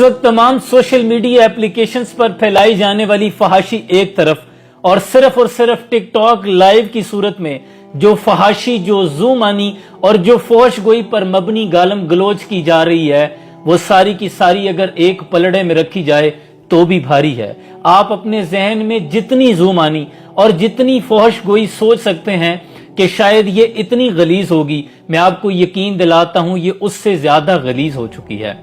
وقت تمام social media applications پر پھیلائی جانے والی فحاشی ایک طرف اور صرف ٹک ٹاک لائیو کی صورت میں جو فحاشی، جو زومانی اور جو فحش گوئی پر مبنی گالم گلوچ کی جا رہی ہے، وہ ساری کی ساری اگر ایک پلڑے میں رکھی جائے تو بھی بھاری ہے۔ آپ اپنے ذہن میں جتنی زومانی اور جتنی فحش گوئی سوچ سکتے ہیں کہ شاید یہ اتنی غلیظ ہوگی، میں آپ کو یقین دلاتا ہوں یہ اس سے زیادہ غلیظ ہو چکی ہے۔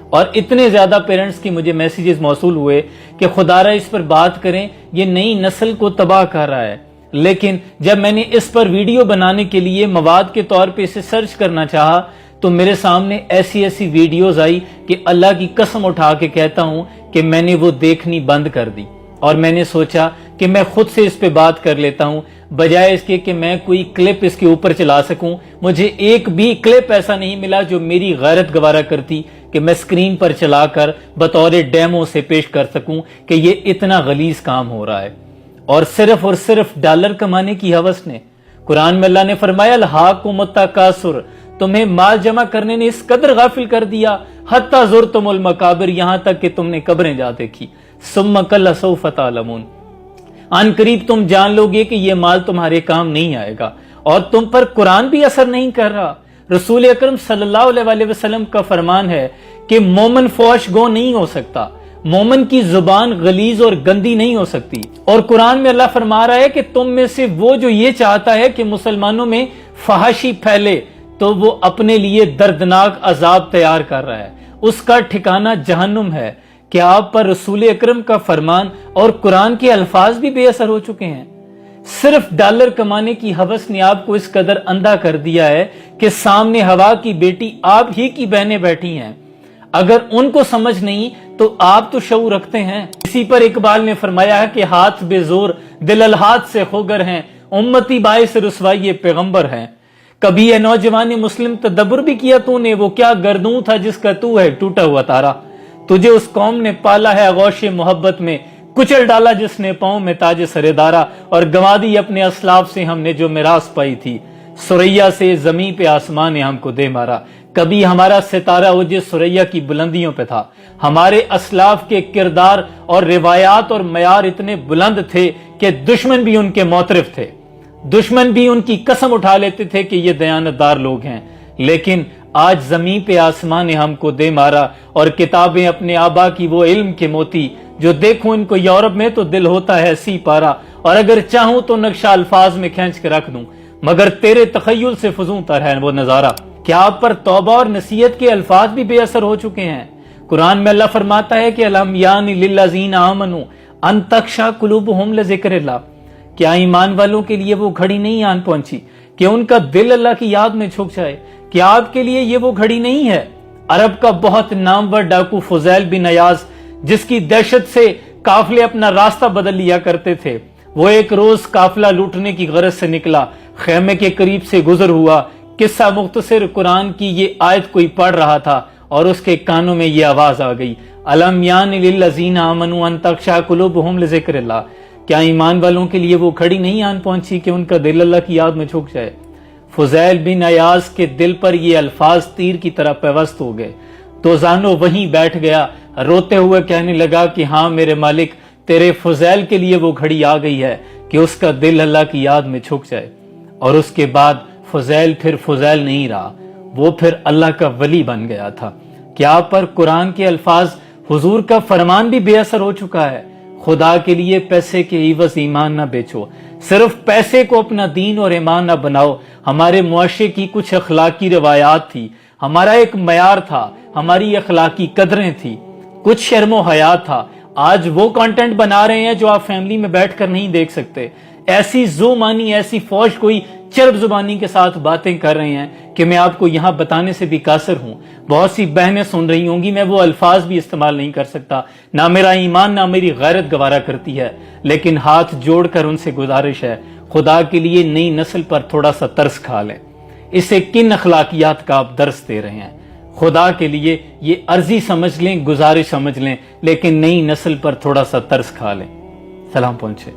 اور اتنے زیادہ پیرنٹس کی مجھے میسیجز موصول ہوئے کہ خدا را اس پر بات کریں، یہ نئی نسل کو تباہ کر رہا ہے۔ لیکن جب میں نے اس پر ویڈیو بنانے کے لیے مواد کے طور پہ اسے سرچ کرنا چاہا تو میرے سامنے ایسی ویڈیوز آئی کہ اللہ کی قسم اٹھا کے کہتا ہوں کہ میں نے وہ دیکھنی بند کر دی، اور میں نے سوچا کہ میں خود سے اس پہ بات کر لیتا ہوں بجائے اس کے کہ میں کوئی کلپ اس کے اوپر چلا سکوں۔ مجھے ایک بھی کلپ ایسا نہیں ملا جو میری غیرت گوارا کرتی کہ میں سکرین پر چلا کر بطور ڈیمو سے پیش کر سکوں کہ یہ اتنا غلیظ کام ہو رہا ہے، اور صرف ڈالر کمانے کی ہوس نے۔ قرآن میں اللہ نے فرمایا الہاکم التکاثر، تمہیں مال جمع کرنے نے اس قدر غافل کر دیا حتی زرتم المقابر، یہاں تک کہ تم نے قبریں جا دیکھی۔ ثم کلا سوف تعلمون، ان قریب تم جان لو گے کہ یہ مال تمہارے کام نہیں آئے گا، اور تم پر قرآن بھی اثر نہیں کر رہا۔ رسول اکرم صلی اللہ علیہ وسلم کا فرمان ہے کہ مومن فحش گو نہیں ہو سکتا، مومن کی زبان غلیظ اور گندی نہیں ہو سکتی، اور قرآن میں اللہ فرما رہا ہے کہ تم میں سے وہ جو یہ چاہتا ہے کہ مسلمانوں میں فحاشی پھیلے تو وہ اپنے لیے دردناک عذاب تیار کر رہا ہے، اس کا ٹھکانہ جہنم ہے۔ کیا آپ پر رسول اکرم کا فرمان اور قرآن کے الفاظ بھی بے اثر ہو چکے ہیں؟ صرف ڈالر کمانے کی ہوس نے آپ کو اس قدر اندھا کر دیا ہے کہ سامنے ہوا کی بیٹی آپ ہی کی بہنیں بیٹھی ہیں، اگر ان کو سمجھ نہیں تو آپ تو شعور رکھتے ہیں۔ اسی پر اقبال نے فرمایا ہے کہ ہاتھ بے زور دل الہات سے خوگر ہیں، امتی باعث رسوائی پیغمبر ہیں۔ کبھی اے نوجوان مسلم تدبر بھی کیا تو نے، وہ کیا گردوں تھا جس کا تو ہے ٹوٹا ہوا تارا، تجھے اس قوم نے پالا ہے آغوش محبت میں، کچل ڈالا جس نے پاؤں میں تاج سردارا، اور گنوا دی اپنے اسلاف سے ہم نے جو میراث پائی تھی، سریا سے زمین پہ آسمان نے ہم کو دے مارا۔ کبھی ہمارا ستارہ اوج سریا کی بلندیوں پہ تھا، ہمارے اسلاف کے کردار اور روایات اور معیار اتنے بلند تھے کہ دشمن بھی ان کے معترف تھے، دشمن بھی ان کی قسم اٹھا لیتے تھے کہ یہ دیانتدار لوگ ہیں۔ لیکن آج زمین پہ آسمان نے ہم کو دے مارا، اور کتابیں اپنے آبا کی وہ علم کے موتی، جو دیکھوں ان کو یورپ میں تو دل ہوتا ہے سی پارا، اور اگر چاہوں تو نقشہ الفاظ میں کھینچ کے رکھ دوں، مگر تیرے تخیل سے فزوں تر ہے وہ نظارہ۔ کیا آپ پر توبہ اور نصیحت کے الفاظ بھی بے اثر ہو چکے ہیں؟ قرآن میں اللہ فرماتا ہے کہ الم یان للذین آمنوا ان تخشع قلوبہم لذکر اللہ، کیا ایمان والوں کے لیے وہ گھڑی نہیں آن پہنچی کہ ان کا دل اللہ کی یاد میں جھک جائے؟ کیا آپ کے لیے یہ وہ گھڑی نہیں ہے؟ عرب کا بہت نامور ڈاکو فضیل بن عیاض، جس کی دہشت سے قافلے اپنا راستہ بدل لیا کرتے تھے، وہ ایک روز قافلہ لوٹنے کی غرض سے نکلا، خیمے کے قریب سے گزر ہوا، قصہ مختصر قرآن کی یہ آیت کوئی پڑھ رہا تھا اور اس کے کانوں میں یہ آواز آ گئی، الم یان للذین آمنوا ان تخشع قلوبہم لذکر اللہ، کیا ایمان والوں کے لیے وہ گھڑی نہیں آن پہنچی کہ ان کا دل اللہ کی یاد میں جھک جائے؟ فضیل بن عیاض کے دل پر یہ الفاظ تیر کی طرح پیوست ہو گئے تو زانو وہیں بیٹھ گیا، روتے ہوئے کہنے لگا کہ ہاں میرے مالک، تیرے فضیل کے لیے وہ گھڑی آ گئی ہے کہ اس کا دل اللہ کی یاد میں جھک جائے۔ اور اس کے بعد فضیل پھر فضیل نہیں رہا، وہ پھر اللہ کا ولی بن گیا تھا۔ کیا آپ پر قرآن کے الفاظ، حضور کا فرمان بھی بے اثر ہو چکا ہے؟ خدا کے لیے پیسے کے عوض ایمان نہ بیچو، صرف پیسے کو اپنا دین اور ایمان نہ بناؤ۔ ہمارے معاشرے کی کچھ اخلاقی روایات تھی، ہمارا ایک معیار تھا، ہماری اخلاقی قدریں تھی، کچھ شرم و حیا تھا، آج وہ کانٹینٹ بنا رہے ہیں جو آپ فیملی میں بیٹھ کر نہیں دیکھ سکتے۔ ایسی زومانی، ایسی فوش کوئی چرب زبانی کے ساتھ باتیں کر رہے ہیں کہ میں آپ کو یہاں بتانے سے بھی قاصر ہوں۔ بہت سی بہنیں سن رہی ہوں گی، میں وہ الفاظ بھی استعمال نہیں کر سکتا، نہ میرا ایمان نہ میری غیرت گوارا کرتی ہے، لیکن ہاتھ جوڑ کر ان سے گزارش ہے، خدا کے لیے نئی نسل پر تھوڑا سا ترس کھا لیں۔ اسے کن اخلاقیات کا آپ درس دے رہے ہیں؟ خدا کے لیے یہ عرضی سمجھ لیں، گزارش سمجھ لیں، لیکن نئی نسل پر تھوڑا سا ترس کھا لیں۔ سلام پہنچے۔